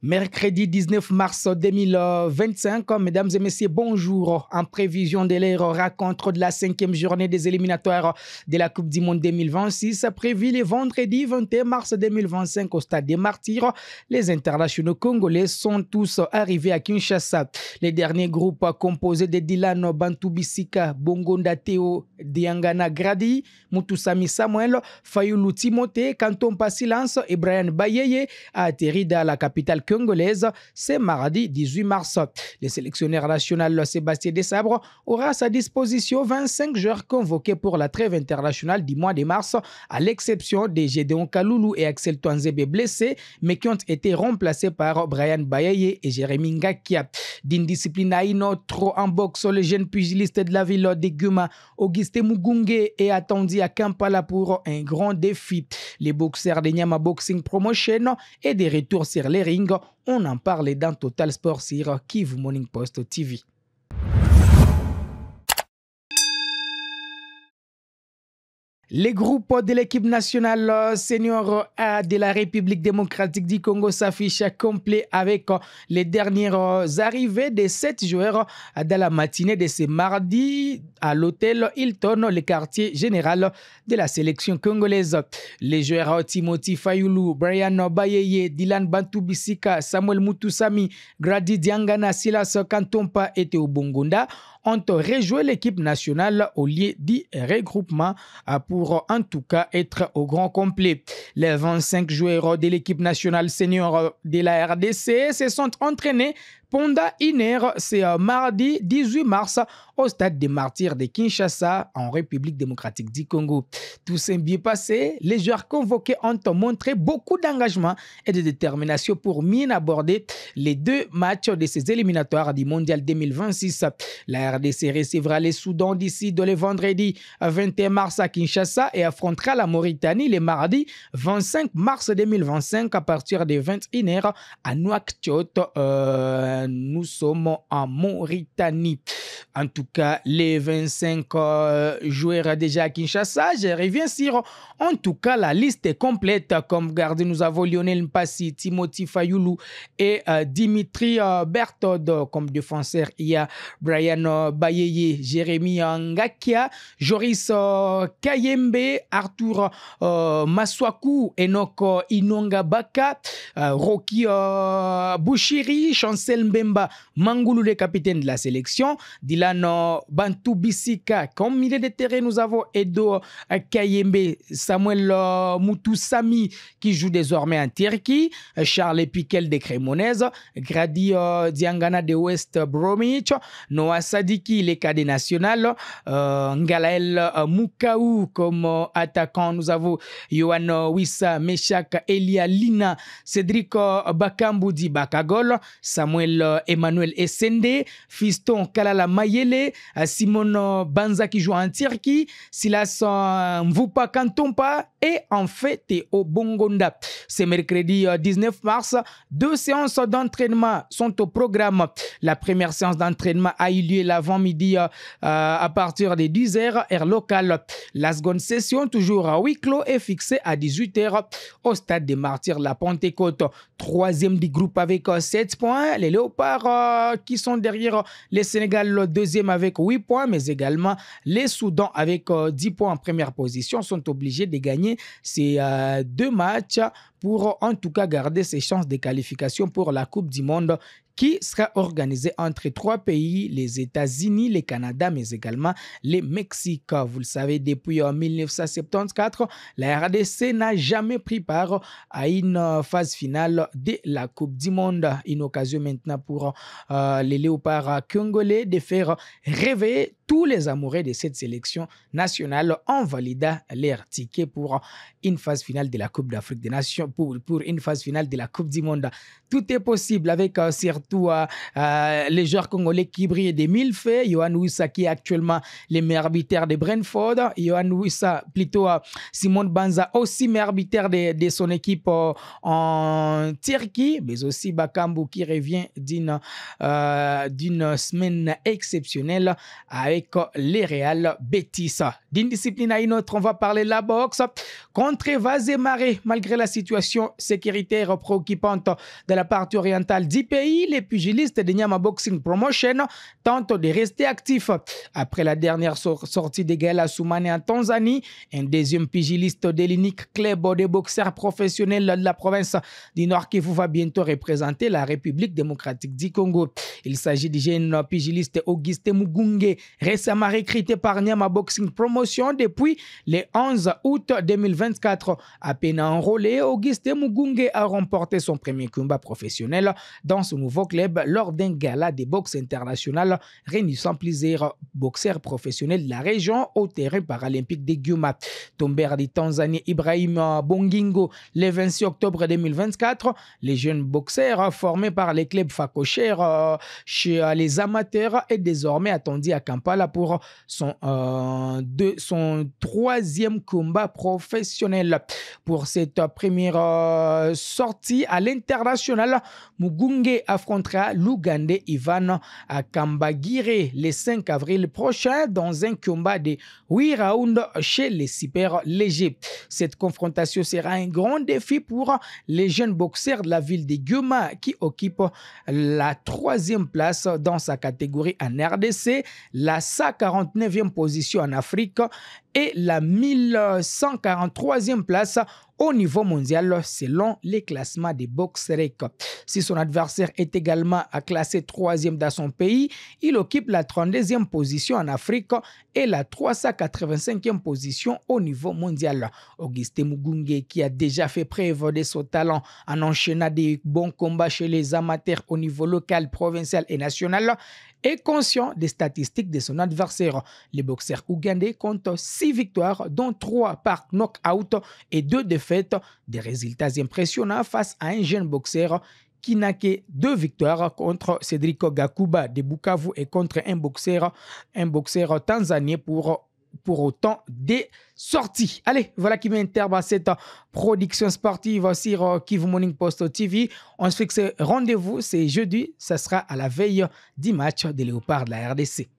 Mercredi 19 mars 2025, mesdames et messieurs, bonjour. En prévision de l'heure rencontre de la 5e journée des éliminatoires de la Coupe du Monde 2026, prévue le vendredi 21 mars 2025 au Stade des Martyrs. Les internationaux congolais sont tous arrivés à Kinshasa. Les derniers groupes composés de Dylan Bantou Bissika, Bongonda Théo, Diangana Gradi, Mutusami Samuel, Fayulu Timothée, Kantompa Silence et Brian Bayeye a atterri dans la capitale congolaise ce mardi 18 mars. Le sélectionneur national Sébastien Desabre aura à sa disposition 25 joueurs convoqués pour la trêve internationale du mois de mars, à l'exception de Gédéon Kaloulou et Axel Touanzebe blessés, mais qui ont été remplacés par Brian Bayeye et Jérémy Ngakia. D'une discipline à une autre, en boxe, le jeune pugiliste de la ville de Guma, Auguste Mugunge, est attendu à Kampala pour un grand défi. Les boxeurs de Nyama Boxing Promotion est de retour sur les rings. On en parle dans Total Sport sur Kivu Morning Post TV. Les groupes de l'équipe nationale senior A de la République démocratique du Congo s'affichent complet avec les dernières arrivées de 7 joueurs dans la matinée de ce mardi à l'hôtel Hilton, le quartier général de la sélection congolaise. Les joueurs Timothy Fayulu, Brian Bayeye, Dylan Bantou Bissika, Samuel Mutusami, Grady Diangana, Silas Kantompa et Théo Bongonda ont rejoint l'équipe nationale au lieu du regroupement pour en tout cas être au grand complet. Les 25 joueurs de l'équipe nationale senior de la RDC se sont entraînés pendant une heure, c'est mardi 18 mars au Stade des Martyrs de Kinshasa en République démocratique du Congo. Tout s'est bien passé, les joueurs convoqués ont montré beaucoup d'engagement et de détermination pour mieux aborder les 2 matchs de ces éliminatoires du Mondial 2026. La RDC recevra les Soudan d'ici le vendredi 21 mars à Kinshasa et affrontera la Mauritanie le mardi 25 mars 2025 à partir de 21h à Nouakchott. Nous sommes en Mauritanie. En tout cas, les 25 joueurs déjà à Kinshasa, je reviens sur en tout cas la liste est complète. Comme gardien, nous avons Lionel Mpassi, Timothy Fayulu et Dimitri Bertod. Comme défenseur, il y a Brian Bayeye, Jérémy Ngakia, Joris Kayembe, Arthur Maswaku, Enoch Inongabaka, Rocky Bouchiri, Chancel Mbemba, Mangoulou, le capitaine de la sélection, Dylan Bantou Bissika. Comme milieu de terrain, nous avons Edo Kayembe, Samuel Mutusami qui joue désormais en Turquie, Charles Piquel de Cremonese, Grady Diangana de West Bromwich, Noah Sadiki, les cadets nationaux, Ngalael Mukaou comme attaquant, nous avons Yohan Wissa, Meshak Elia Lina, Cédric Bakamboudi Bakagol, Samuel Emmanuel Essende, Fiston Kalala Mayele, Simon Banza qui joue en Turquie, Silas Mvupa Kantompa et en fait Théo Bongonda. C'est mercredi 19 mars. 2 séances d'entraînement sont au programme. La première séance d'entraînement a eu lieu l'avant-midi à partir de 10h, heure locale. La seconde session, toujours à huis clos, est fixée à 18h au Stade des Martyrs, la Pentecôte. 3e du groupe avec 7 points. Les Léopards qui sont derrière les Sénégal, le 2e avec 8 points, mais également les Soudans avec 10 points en première position sont obligés de gagner ces 2 matchs pour en tout cas garder ses chances de qualification pour la Coupe du Monde qui sera organisée entre 3 pays, les États-Unis, le Canada, mais également le Mexique. Vous le savez, depuis 1974, la RDC n'a jamais pris part à une phase finale de la Coupe du Monde. Une occasion maintenant pour les Léopards congolais de faire rêver tous les amoureux de cette sélection nationale en validant leur ticket pour une phase finale de la Coupe d'Afrique des Nations, pour une phase finale de la Coupe du Monde. Tout est possible avec surtout les joueurs congolais qui brillent des mille faits. Yohan Wissa qui est actuellement le meilleur arbitre de Brentford. Yohan Wissa, plutôt Simon Banza, aussi meilleur arbitre de son équipe en Turquie, mais aussi Bakambu qui revient d'une semaine exceptionnelle avec avec les Real Betis. D'une discipline à une autre, on va parler de la boxe. Contre Vazé Maré, malgré la situation sécuritaire préoccupante de la partie orientale du pays, les pugilistes de Nyama Boxing Promotion tentent de rester actifs. Après la dernière sortie de Gaël Soumane en Tanzanie, un deuxième pugiliste de l'unique club de boxeurs professionnels de la province du Nord Kivu va bientôt représenter la République démocratique du Congo. Il s'agit du jeune pugiliste Auguste Mugunge, récemment recruté par Nyama Boxing Promotion depuis le 11 août 2024. À peine enrôlé, Auguste Mugunge a remporté son premier combat professionnel dans son nouveau club lors d'un gala de boxe international réunissant plusieurs boxeurs professionnels de la région au terrain paralympique de Guma. Tombé du Tanzanie Ibrahim Bongingo le 26 octobre 2024, les jeunes boxeurs formés par les clubs Fakocher chez les amateurs est désormais attendu à Kampala pour son troisième combat professionnel. Pour cette première sortie à l'international, Mugunge affrontera l'Ougandais Ivan Kambagire le 5 avril prochain dans un combat de 8 rounds chez les super légers. Cette confrontation sera un grand défi pour les jeunes boxeurs de la ville de Goma qui occupent la 3e place dans sa catégorie en RDC, la 149e position en Afrique et la 1143e place au niveau mondial selon les classements des BoxRec. Si son adversaire est également classé 3e dans son pays, il occupe la 32e position en Afrique et la 385e position au niveau mondial. Auguste Mugunge, qui a déjà fait preuve de son talent en enchaînant des bons combats chez les amateurs au niveau local, provincial et national, est conscient des statistiques de son adversaire. Le boxeur ougandais compte 6 victoires, dont 3 par knockout et 2 défaites, des résultats impressionnants face à un jeune boxeur qui n'a que 2 victoires contre Cédric Gakuba de Bukavu et contre un boxeur tanzanien pour autant des sorties. Allez, voilà qui met un terme à cette production sportive sur Kivu Morning Post TV. On se fixe rendez-vous, c'est jeudi, ça sera à la veille du match des Léopards de la RDC.